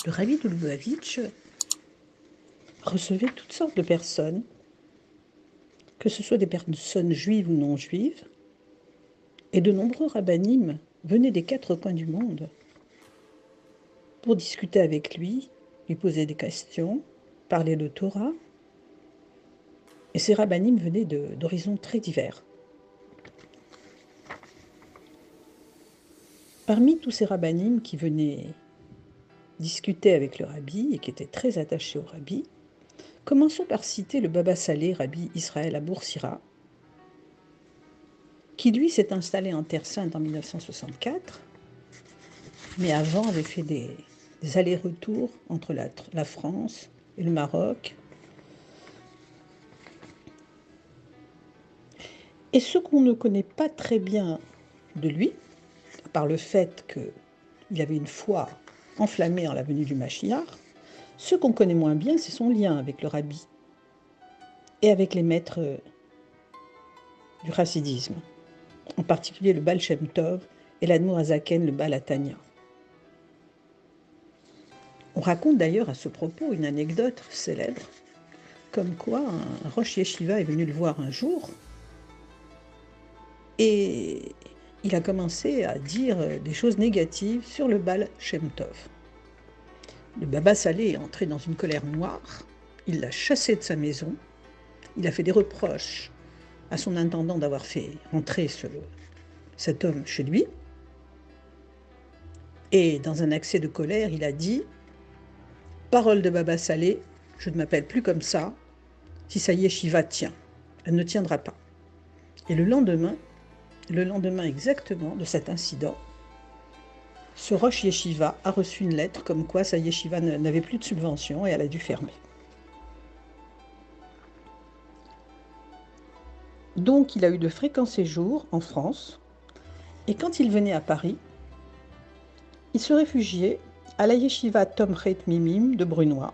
Le rabbi de Lubavitch recevait toutes sortes de personnes, que ce soit des personnes juives ou non juives, et de nombreux rabbinim venaient des 4 coins du monde pour discuter avec lui poser des questions, parler de Torah. Et ces rabbinim venaient d'horizons très divers. Parmi tous ces rabbinim qui venaient discuter avec le rabbi et qui étaient très attachés au rabbi, commençons par citer le Baba Salé, rabbi Israël Aboursira, qui lui s'est installé en Terre Sainte en 1964, mais avant avait fait des allers-retours entre la France et le Maroc. Et ce qu'on ne connaît pas très bien de lui, par le fait qu'il avait une foi enflammée en la venue du Mashiach, ce qu'on connaît moins bien, c'est son lien avec le rabbi et avec les maîtres du chassidisme, en particulier le Baal Shem Tov et l'Admour Hazaken, le Baal Hatanya. On raconte d'ailleurs à ce propos une anecdote célèbre, comme quoi un Rosh Yeshiva est venu le voir un jour et il a commencé à dire des choses négatives sur le Baal Shem Tov. Le Baba Salé est entré dans une colère noire, il l'a chassé de sa maison, il a fait des reproches à son intendant d'avoir fait entrer cet homme chez lui, et dans un accès de colère, il a dit « Parole de Baba Salé, je ne m'appelle plus comme ça, si sa yeshiva tient, elle ne tiendra pas. » Et le lendemain exactement de cet incident, ce Rosh Yeshiva a reçu une lettre comme quoi sa yeshiva n'avait plus de subvention et elle a dû fermer. Donc il a eu de fréquents séjours en France, et quand il venait à Paris, il se réfugiait à la yeshiva Tomchet Mimim de Brunoy,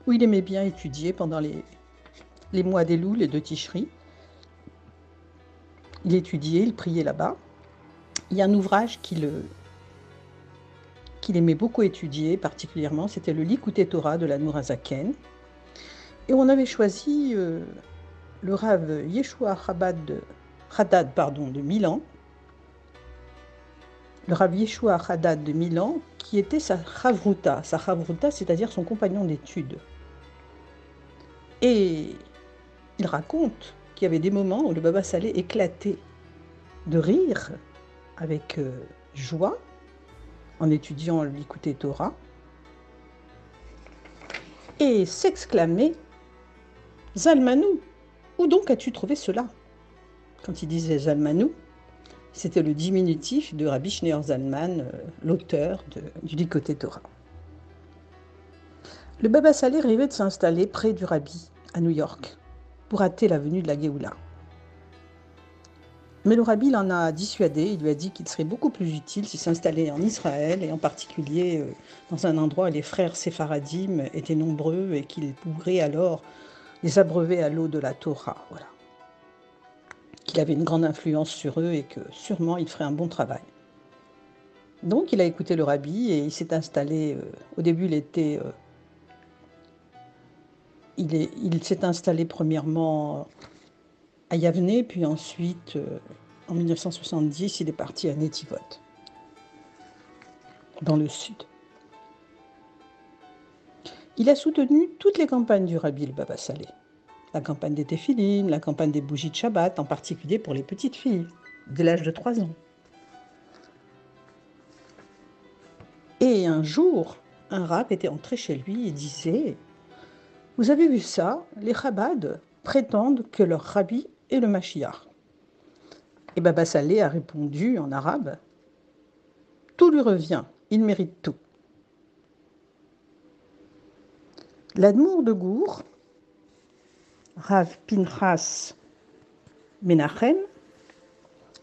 où il aimait bien étudier pendant les mois d'Elul et de Tishri. Il étudiait, il priait là-bas. Il y a un ouvrage qu'il aimait beaucoup étudier, particulièrement, c'était le Likutei Torah de l'Admour Hazaken. Et on avait choisi le Rav Yeshua Haddad de Milan, le Rav Yeshua Haddad de Milan, qui était sa Chavruta, c'est-à-dire son compagnon d'études. Et il raconte qu'il y avait des moments où le Baba Salé éclatait de rire avec joie en étudiant l'Likutei Torah et s'exclamait « Zalmanou, où donc as-tu trouvé cela ?» Quand il disait Zalmanou, c'était le diminutif de Rabbi Schneur Zalman, l'auteur du Likutei Torah. Le Baba Salé rêvait de s'installer près du Rabbi, à New York, pour hâter la venue de la Géoula. Mais le Rabbi l'en a dissuadé, il lui a dit qu'il serait beaucoup plus utile s'il s'installait en Israël, et en particulier dans un endroit où les frères séfaradim étaient nombreux et qu'il pourrait alors les abreuver à l'eau de la Torah. Voilà. Qu'il avait une grande influence sur eux et que sûrement il ferait un bon travail. Donc il a écouté le Rabbi et il s'est installé, au début il s'est installé premièrement à Yavne, puis ensuite, en 1970, il est parti à Netivot, dans le sud. Il a soutenu toutes les campagnes du Rabbi le Baba Salé. La campagne des Téphilim, la campagne des bougies de Shabbat, en particulier pour les petites filles, dès l'âge de 3 ans. Et un jour, un rab était entré chez lui et disait « Vous avez vu ça? Les Chabad prétendent que leur rabbi est le Mashiach. » Et Baba Salé a répondu en arabe « Tout lui revient, il mérite tout. » L'Admour de Gour, Rav Pinchas Menachem,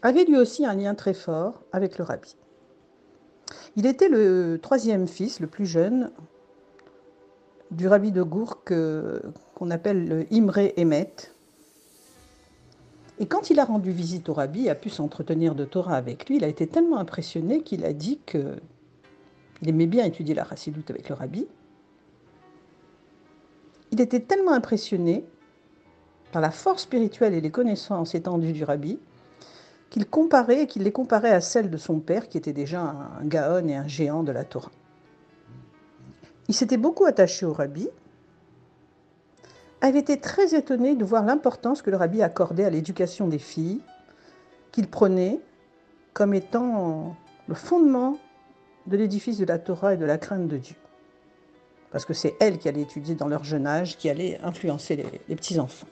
avait lui aussi un lien très fort avec le rabbi. Il était le 3e fils, le plus jeune, du rabbi de Gour qu'on appelle le Imre Emet. Et quand il a rendu visite au rabbi et a pu s'entretenir de Torah avec lui, il a été tellement impressionné qu'il a dit qu'il Il aimait bien étudier la chassidoute avec le rabbi. Il était tellement impressionné par la force spirituelle et les connaissances étendues du rabbi qu'il les comparait à celles de son père, qui était déjà un gaon et un géant de la Torah. Il s'était beaucoup attaché au rabbi, avait été très étonné de voir l'importance que le rabbi accordait à l'éducation des filles, qu'il prenait comme étant le fondement de l'édifice de la Torah et de la crainte de Dieu. Parce que c'est elles qui allaient étudier dans leur jeune âge, qui allaient influencer les petits-enfants.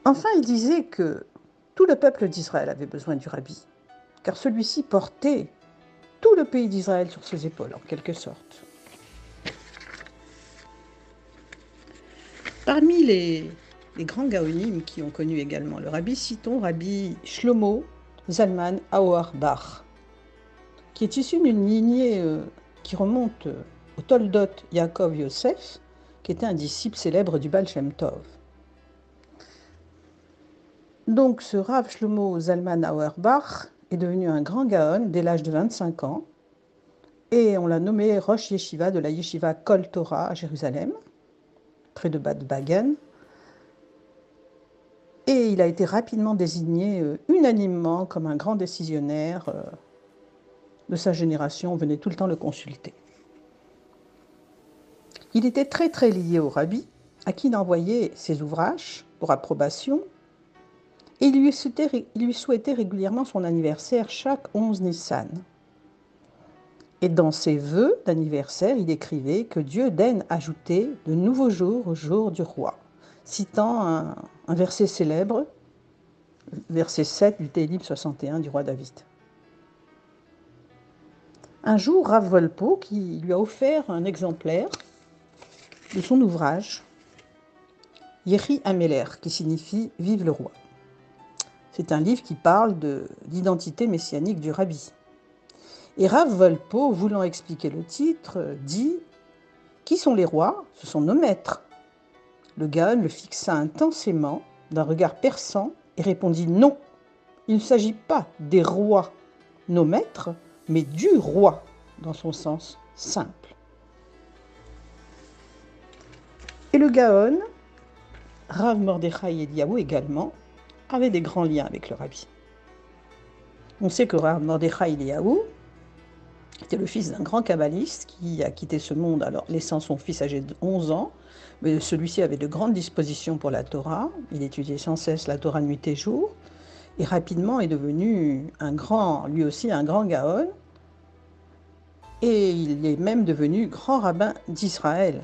Enfin, il disait que tout le peuple d'Israël avait besoin du rabbi, car celui-ci portait tout le pays d'Israël sur ses épaules, en quelque sorte. Parmi les grands gaonim qui ont connu également le rabbi, citons Rabbi Shlomo Zalman Auerbach, qui est issu d'une lignée qui remonte au Toldot Yaakov Yosef, qui était un disciple célèbre du Baal Shem Tov. Donc ce Rav Shlomo Zalman Auerbach est devenu un grand gaon dès l'âge de 25 ans, et on l'a nommé Rosh Yeshiva de la Yeshiva Kol Torah à Jérusalem, près de Bad Bagan. Et il a été rapidement désigné unanimement comme un grand décisionnaire de sa génération. On venait tout le temps le consulter. Il était très très lié au rabbi, à qui il envoyait ses ouvrages pour approbation, et il lui souhaitait régulièrement son anniversaire chaque 11 Nissan. Et dans ses vœux d'anniversaire, il écrivait que Dieu daigne ajouter de nouveaux jours au jour du roi, citant un verset célèbre, verset 7 du Télim 61 du roi David. Un jour, Rav Wolpo, qui lui a offert un exemplaire de son ouvrage, Yehi Ameler, qui signifie « Vive le roi ». C'est un livre qui parle de l'identité messianique du rabbi. Et Rav Wolpo, voulant expliquer le titre, dit « Qui sont les rois? Ce sont nos maîtres ». Le Gaon le fixa intensément d'un regard perçant et répondit « Non, il ne s'agit pas des rois, nos maîtres, mais du roi, dans son sens simple. » Et le Gaon, Rav Mordechai Eliyahu également, avait des grands liens avec le rabbi. On sait que Rav Mordechai Eliyahu était le fils d'un grand kabbaliste qui a quitté ce monde, alors laissant son fils âgé de 11 ans, mais celui-ci avait de grandes dispositions pour la Torah, il étudiait sans cesse la Torah nuit et jour, et rapidement est devenu lui aussi un grand Gaon, et il est même devenu grand rabbin d'Israël.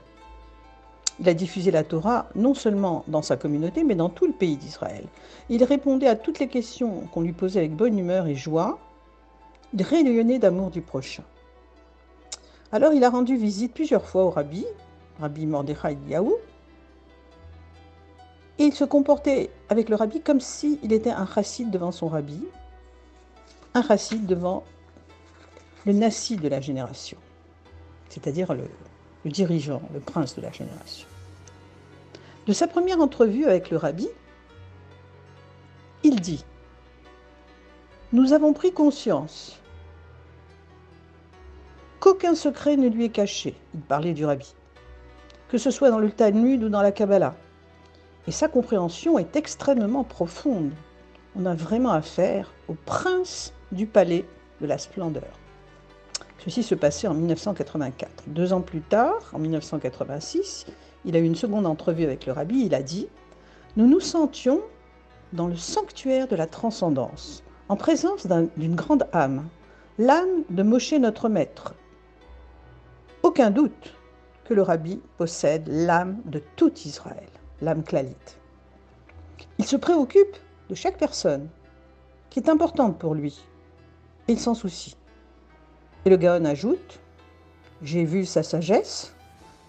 Il a diffusé la Torah non seulement dans sa communauté, mais dans tout le pays d'Israël. Il répondait à toutes les questions qu'on lui posait avec bonne humeur et joie. Il rayonnait d'amour du prochain. Alors il a rendu visite plusieurs fois au Rabbi Mordechai Eliyahu, et il se comportait avec le Rabbi comme s'il était un chassid devant son Rabbi, un chassid devant le nassi de la génération, c'est-à-dire le dirigeant, le prince de la génération. De sa première entrevue avec le Rabbi, il dit « Nous avons pris conscience qu'aucun secret ne lui est caché. » Il parlait du Rabbi. Que ce soit dans le Talmud ou dans la Kabbalah. Et sa compréhension est extrêmement profonde. On a vraiment affaire au prince du palais de la splendeur. Ceci se passait en 1984. 2 ans plus tard, en 1986, il a eu une seconde entrevue avec le Rabbi. Il a dit « Nous nous sentions dans le sanctuaire de la transcendance, en présence d'une grande âme, l'âme de Moshe notre maître. Aucun doute que le Rabbi possède l'âme de tout Israël, l'âme klalite. Il se préoccupe de chaque personne qui est importante pour lui, et il s'en soucie. » Et le Gaon ajoute « J'ai vu sa sagesse,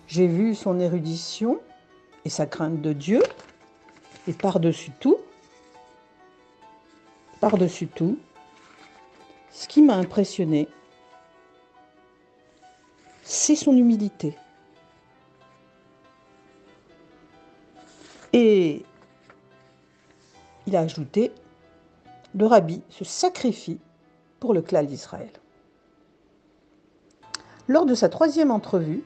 j'ai vu son érudition et sa crainte de Dieu, et par-dessus tout, ce qui m'a impressionné, c'est son humilité. » Et il a ajouté « Le Rabbi se sacrifie pour le clan d'Israël. » Lors de sa troisième entrevue,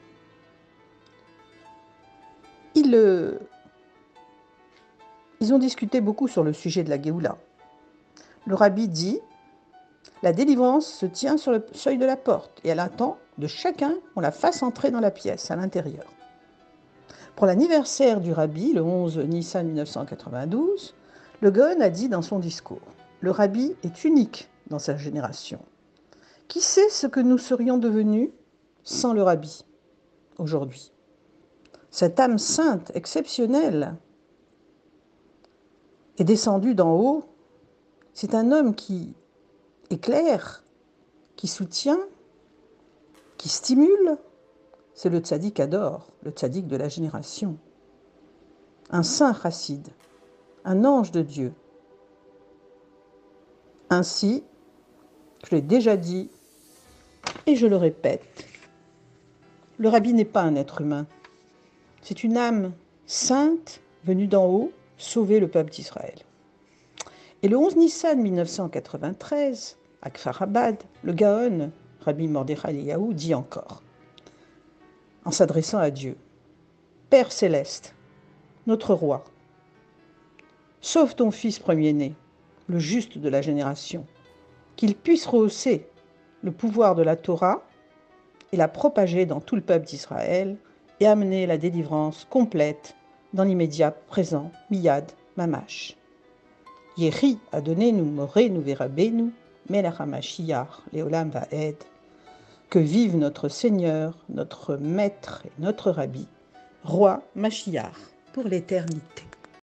ils ont discuté beaucoup sur le sujet de la Géoula. Le rabbi dit « La délivrance se tient sur le seuil de la porte et elle attend de chacun qu'on la fasse entrer dans la pièce, à l'intérieur. » Pour l'anniversaire du rabbi, le 11 Nissan 1992, le Gaon a dit dans son discours « Le rabbi est unique dans sa génération. Qui sait ce que nous serions devenus sans le rabbi aujourd'hui ? Cette âme sainte, exceptionnelle, est descendue d'en haut. C'est un homme qui éclaire, qui soutient, qui stimule. C'est le tzaddik Ador, le tzaddik de la génération. Un saint chassid, un ange de Dieu. Ainsi, je l'ai déjà dit et je le répète, le rabbi n'est pas un être humain. C'est une âme sainte venue d'en haut sauver le peuple d'Israël. Et le 11 Nissan 1993, à Kfar Abad, le Gaon, Rabbi Mordechai Eliyahu, dit encore, en s'adressant à Dieu, « Père céleste, notre roi, sauve ton fils premier-né, le juste de la génération, qu'il puisse rehausser le pouvoir de la Torah et la propager dans tout le peuple d'Israël et amener la délivrance complète dans l'immédiat présent, Miyad Mamash. Yehi Adonenu Morenu Verabenu, Melech HaMashiach, Leolam Vaed. Que vive notre Seigneur, notre Maître et notre Rabbi, Roi Mashiach, pour l'éternité. »